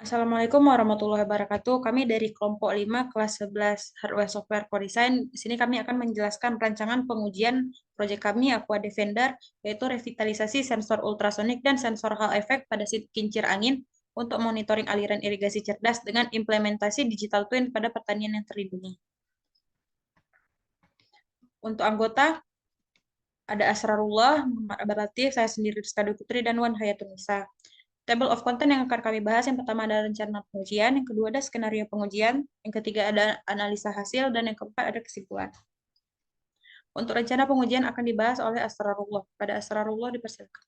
Assalamualaikum warahmatullahi wabarakatuh. Kami dari kelompok 5 kelas 11 Hardware Software Co-Design. Di sini kami akan menjelaskan rancangan pengujian proyek kami Aqua Defender, yaitu revitalisasi sensor ultrasonik dan sensor Hall effect pada kincir angin untuk monitoring aliran irigasi cerdas dengan implementasi digital twin pada pertanian yang terlindungi. Untuk anggota ada Asrarullah, Muhammad Abad Latif, saya sendiri Rizka Dwi Putri, dan Wan Hayatunisa. Table of content yang akan kami bahas, yang pertama ada rencana pengujian, yang kedua ada skenario pengujian, yang ketiga ada analisa hasil, dan yang keempat ada kesimpulan. Untuk rencana pengujian akan dibahas oleh Asrarullah. Pada Asrarullah dipersilakan.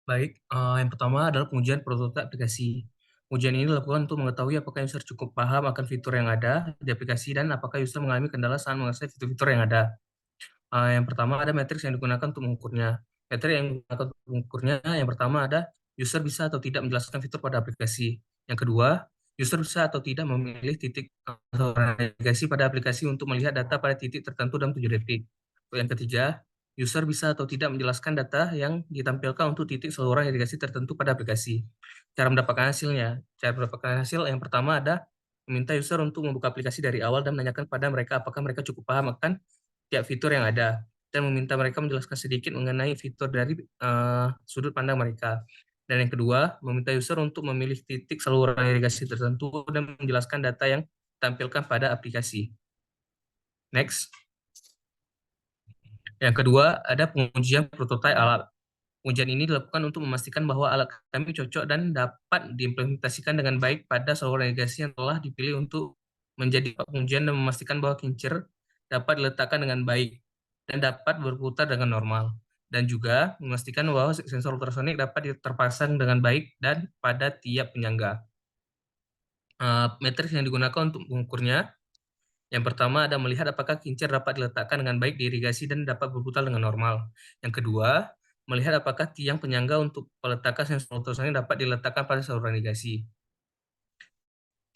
Baik, yang pertama adalah pengujian prototipe aplikasi. Ujian ini dilakukan untuk mengetahui apakah user cukup paham akan fitur yang ada di aplikasi dan apakah user mengalami kendala saat mengakses fitur-fitur yang ada. Yang pertama ada matriks yang digunakan untuk mengukurnya. Metrik yang digunakan untuk mengukurnya yang pertama ada user bisa atau tidak menjelaskan fitur pada aplikasi. Yang kedua, user bisa atau tidak memilih titik atau navigasi pada aplikasi untuk melihat data pada titik tertentu dalam 7 detik. Yang ketiga, user bisa atau tidak menjelaskan data yang ditampilkan untuk titik saluran irigasi tertentu pada aplikasi. Cara mendapatkan hasilnya. Cara mendapatkan hasil yang pertama ada meminta user untuk membuka aplikasi dari awal dan menanyakan pada mereka apakah mereka cukup paham akan tiap fitur yang ada dan meminta mereka menjelaskan sedikit mengenai fitur dari sudut pandang mereka. Dan yang kedua, meminta user untuk memilih titik saluran irigasi tertentu dan menjelaskan data yang ditampilkan pada aplikasi. Next. Yang kedua, ada pengujian prototipe alat. Ujian ini dilakukan untuk memastikan bahwa alat kami cocok dan dapat diimplementasikan dengan baik pada saluran irigasi yang telah dipilih untuk menjadi pengujian dan memastikan bahwa kincir dapat diletakkan dengan baik dan dapat berputar dengan normal. Dan juga memastikan bahwa sensor ultrasonik dapat terpasang dengan baik dan pada tiap penyangga. Matriks yang digunakan untuk mengukurnya, yang pertama ada melihat apakah kincir dapat diletakkan dengan baik di irigasi dan dapat berputar dengan normal. Yang kedua, melihat apakah tiang penyangga untuk peletakan sensor ultrasonik dapat diletakkan pada saluran irigasi.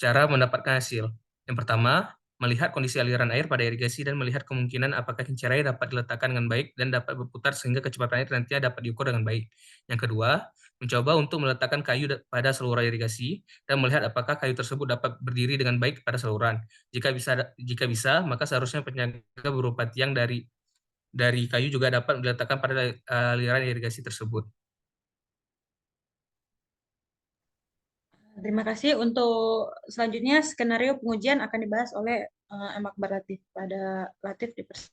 Cara mendapatkan hasil. Yang pertama, melihat kondisi aliran air pada irigasi dan melihat kemungkinan apakah kincir air dapat diletakkan dengan baik dan dapat berputar sehingga kecepatan air nantinya dapat diukur dengan baik. Yang kedua, mencoba untuk meletakkan kayu pada saluran irigasi dan melihat apakah kayu tersebut dapat berdiri dengan baik pada saluran. Jika bisa, maka seharusnya penyangga berupa tiang dari kayu juga dapat diletakkan pada aliran irigasi tersebut. Terima kasih. Untuk selanjutnya, skenario pengujian akan dibahas oleh M. Akbar Latif. Pada Latif dipersilakan.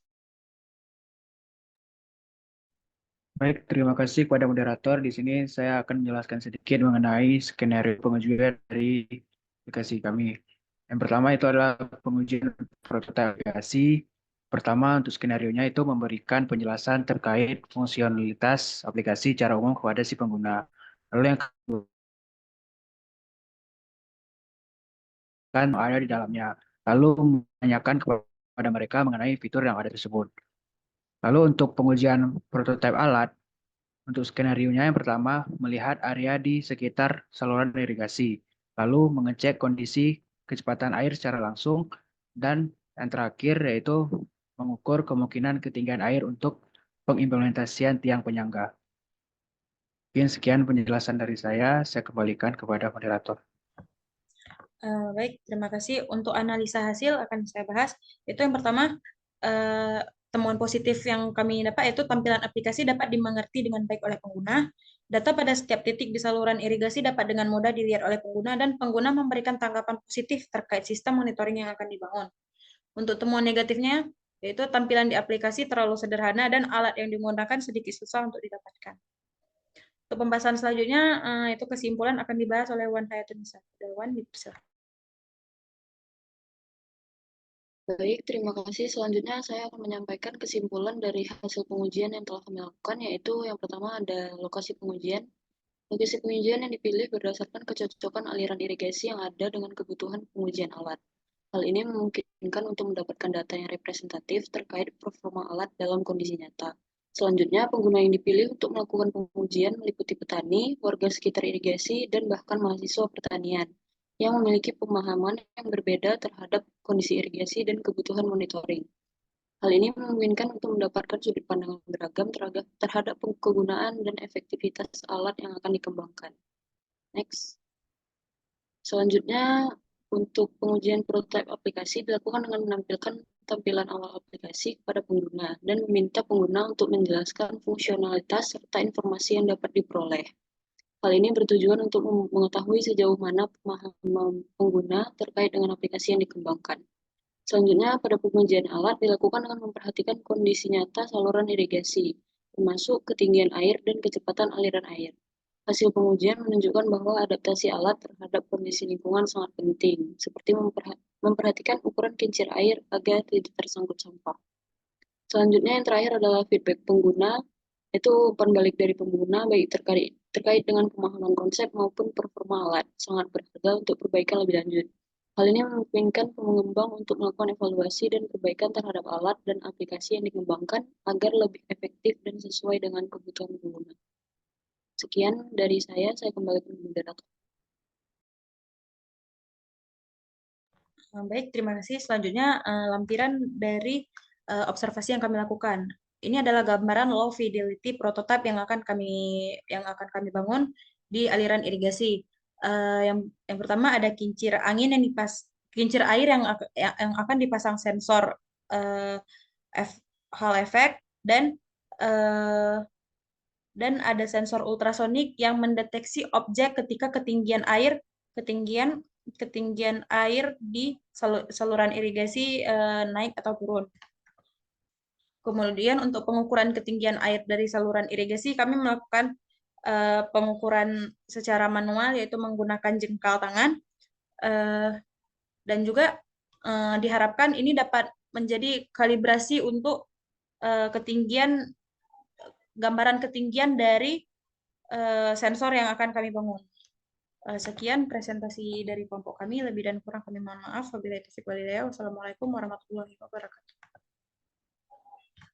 Baik, terima kasih kepada moderator. Di sini saya akan menjelaskan sedikit mengenai skenario pengujian dari aplikasi kami. Yang pertama itu adalah pengujian prototipe aplikasi. Pertama, untuk skenarionya itu memberikan penjelasan terkait fungsionalitas aplikasi secara umum kepada si pengguna. Lalu yang kedua, kan ada di dalamnya. Lalu menanyakan kepada mereka mengenai fitur yang ada tersebut. Lalu untuk pengujian prototipe alat, untuk skenario-nya yang pertama, melihat area di sekitar saluran irigasi, lalu mengecek kondisi kecepatan air secara langsung, dan yang terakhir yaitu mengukur kemungkinan ketinggian air untuk pengimplementasian tiang penyangga. Mungkin sekian penjelasan dari saya kembalikan kepada moderator. Baik, terima kasih. Untuk analisa hasil akan saya bahas. Itu yang pertama, temuan positif yang kami dapat yaitu tampilan aplikasi dapat dimengerti dengan baik oleh pengguna. Data pada setiap titik di saluran irigasi dapat dengan mudah dilihat oleh pengguna dan pengguna memberikan tanggapan positif terkait sistem monitoring yang akan dibangun. Untuk temuan negatifnya, yaitu tampilan di aplikasi terlalu sederhana dan alat yang digunakan sedikit susah untuk didapatkan. Untuk pembahasan selanjutnya, itu kesimpulan akan dibahas oleh Wan Hayatunisa. Wan, dipersilakan. Baik, terima kasih. Selanjutnya saya akan menyampaikan kesimpulan dari hasil pengujian yang telah kami lakukan, yaitu yang pertama ada lokasi pengujian. Lokasi pengujian yang dipilih berdasarkan kecocokan aliran irigasi yang ada dengan kebutuhan pengujian alat. Hal ini memungkinkan untuk mendapatkan data yang representatif terkait performa alat dalam kondisi nyata. Selanjutnya, pengguna yang dipilih untuk melakukan pengujian meliputi petani, warga sekitar irigasi, dan bahkan mahasiswa pertanian yang memiliki pemahaman yang berbeda terhadap kondisi irigasi dan kebutuhan monitoring. Hal ini memungkinkan untuk mendapatkan sudut pandang beragam terhadap kegunaan dan efektivitas alat yang akan dikembangkan. Next. Selanjutnya, untuk pengujian prototipe aplikasi dilakukan dengan menampilkan tampilan awal aplikasi kepada pengguna dan meminta pengguna untuk menjelaskan fungsionalitas serta informasi yang dapat diperoleh. Hal ini bertujuan untuk mengetahui sejauh mana pemahaman pengguna terkait dengan aplikasi yang dikembangkan. Selanjutnya, pada pengujian alat dilakukan dengan memperhatikan kondisi nyata saluran irigasi, termasuk ketinggian air dan kecepatan aliran air. Hasil pengujian menunjukkan bahwa adaptasi alat terhadap kondisi lingkungan sangat penting, seperti memperhatikan ukuran kincir air agar tidak tersangkut sampah. Selanjutnya yang terakhir adalah feedback pengguna, itu umpan balik dari pengguna baik terkait dengan pemahaman konsep maupun performa alat, sangat berharga untuk perbaikan lebih lanjut. Hal ini memungkinkan pengembang untuk melakukan evaluasi dan perbaikan terhadap alat dan aplikasi yang dikembangkan agar lebih efektif dan sesuai dengan kebutuhan pengguna. Sekian dari saya kembali ke moderator. Baik, terima kasih. Selanjutnya lampiran dari observasi yang kami lakukan. Ini adalah gambaran low fidelity prototype yang akan kami bangun di aliran irigasi. Yang pertama ada kincir angin kincir air yang akan dipasang sensor Hall effect dan ada sensor ultrasonik yang mendeteksi objek ketika ketinggian air di saluran irigasi naik atau turun. Kemudian untuk pengukuran ketinggian air dari saluran irigasi, kami melakukan pengukuran secara manual, yaitu menggunakan jengkal tangan. Dan juga diharapkan ini dapat menjadi kalibrasi untuk gambaran ketinggian dari sensor yang akan kami bangun. Sekian presentasi dari kelompok kami. Lebih dan kurang kami mohon maaf. Wabillahi taufiq wal hidayah. Wassalamualaikum warahmatullahi wabarakatuh.